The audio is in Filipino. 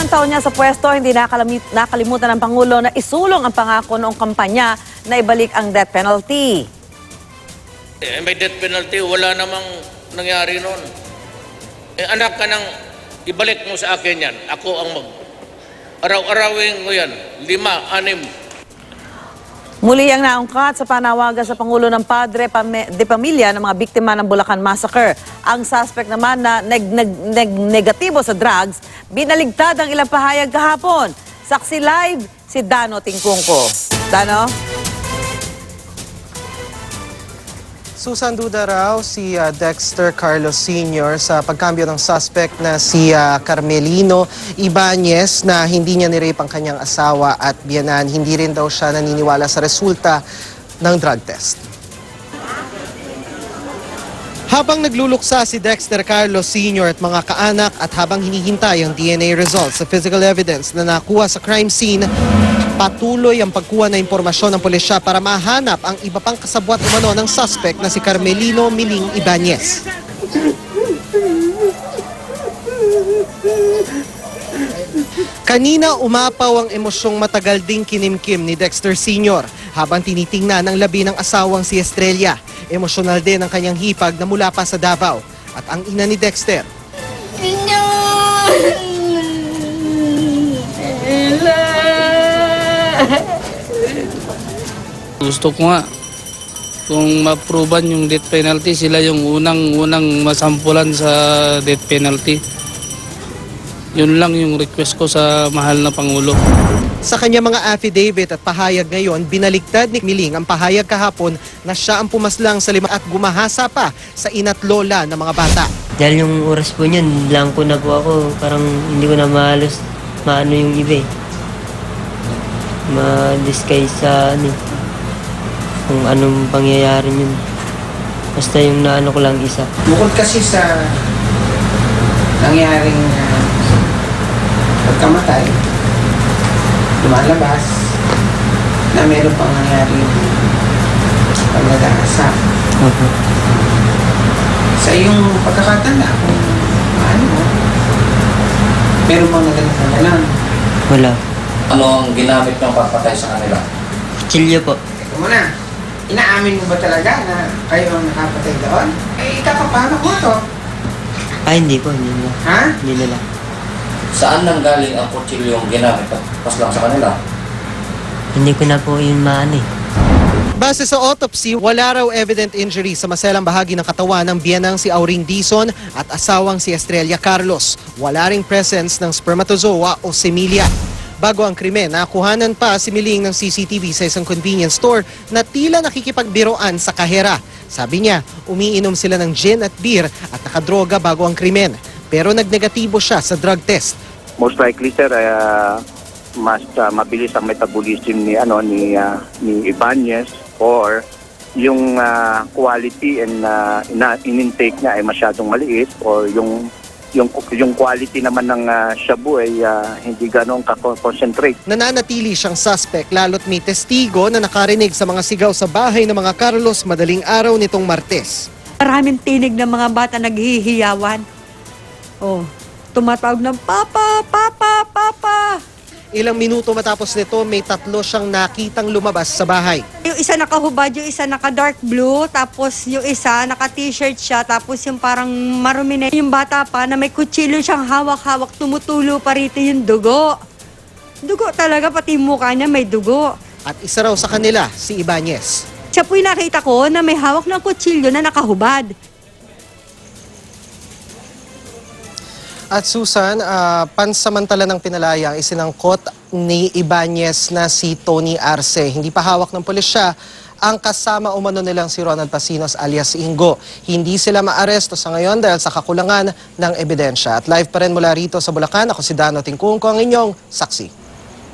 Unang taon niya sa pwesto, hindi nakalimutan ng Pangulo na isulong ang pangako noong kampanya na ibalik ang death penalty. May death penalty, wala namang nangyari noon. Anak ka nang ibalik mo sa akin yan. Ako ang araw-arawin ko yan. 5, 6. Muli ang naungkat sa panawagan sa Pangulo ng Padre de Pamilya ng mga biktima ng Bulacan Massacre. Ang suspect naman na negatibo sa drugs, binaligtad ang ilang pahayag kahapon. Saksi live si Dano Tingkungko. Dano? Susan, duda raw si Dexter Carlos Sr. sa pagkambyo ng suspect na si Carmelino Ibanez na hindi niya nirape ang kanyang asawa at biyanan. Hindi rin daw siya naniniwala sa resulta ng drug test. Habang nagluluksa si Dexter Carlos Sr. at mga kaanak at habang hinihintay ang DNA results sa physical evidence na nakuha sa crime scene, patuloy ang pagkuha ng impormasyon ng pulisya para mahanap ang iba pang kasabwat umano ng suspect na si Carmelino Miling Ibanez. Kanina umapaw ang emosyong matagal ding kinimkim ni Dexter Sr. habang tinitingnan ng labi ng asawang si Estrella. Emosyonal din ang kanyang hipag na mula pa sa Davao. At ang ina ni Dexter, gusto ko nga kung ma-proven yung death penalty, sila yung unang masampulan sa death penalty. Yun lang yung request ko sa mahal na Pangulo. sa kanya mga affidavit at pahayag ngayon, binaligtad ni Miling ang pahayag kahapon na siya ang pumaslang sa 5 at gumahasa pa sa ina't lola ng mga bata. Dahil yung oras po niyan, blanco na po ako. Parang hindi ko na mahalos maano yung iba eh. Ma-disguise sa ano, kung anong pangyayari yun. Basta yung naano ko lang isa. Bukod kasi sa nangyaring pagkamatay, lumalabas na meron pang nangyaring pag-nag-aasap. Sa iyong pagkakatanda, kung ano mo, meron pang nagalang. Wala. Ano ang ginamit ng pagpatay sa kanila? Kutsilyo po. Teka muna, inaamin mo ba talaga na kayo ang nakapatay doon? Eh, ikakapahanap mo to. Ay, hindi po. Hindi nila. Ha? Hindi nila. Saan nang galing ang kutsilyong ginamit at paslang sa kanila? Hindi ko na po yun maano eh. Base sa autopsy, wala raw evident injury sa maselang bahagi ng katawan ng biyanang si Auring Dizon at asawang si Estrella Carlos. Wala ring presence ng spermatozoa o semilya. Bago ang krimen, nakuhanan pa si Miling ng CCTV sa isang convenience store na tila nakikipagbiroan sa kahera. Sabi niya, umiinom sila ng gin at beer at nakadroga bago ang krimen. Pero nagnegatibo siya sa drug test. Most likely sir, mas mabilis ang metabolism ni Ibanez or yung quality and in-intake niya ay masyadong maliit or yung quality naman ng shabu ay hindi ganoong ka-concentrate. Nananatili siyang suspect lalo't may testigo na nakarinig sa mga sigaw sa bahay ng mga Carlos madaling araw nitong Martes. Maraming tinig ng mga bata naghihiyawan. Oh, tumatawag ng Papa, Papa, Papa. Ilang minuto matapos nito, may 3 siyang nakitang lumabas sa bahay. Yung isa nakahubad, yung isa naka-dark blue, tapos yung isa naka-t-shirt siya, tapos yung parang marumi na yung bata pa na may kutsilyo siyang hawak-hawak, tumutulo pa rito yung dugo. Dugo talaga, pati mukha niya may dugo. At isa raw sa kanila, si Ibanez. Siya po'y nakita ko na may hawak ng kutsilyo na nakahubad. At Susan, pansamantala ng pinalaya ang isinangkot ni Ibanez na si Tony Arce. Hindi pa hawak ng pulisya ang kasama umano nilang si Ronald Pasinos alias Ingo. Hindi sila maaresto sa ngayon dahil sa kakulangan ng ebidensya. At live pa rin mula rito sa Bulacan, ako si Dano Tingkungko, ang inyong saksi.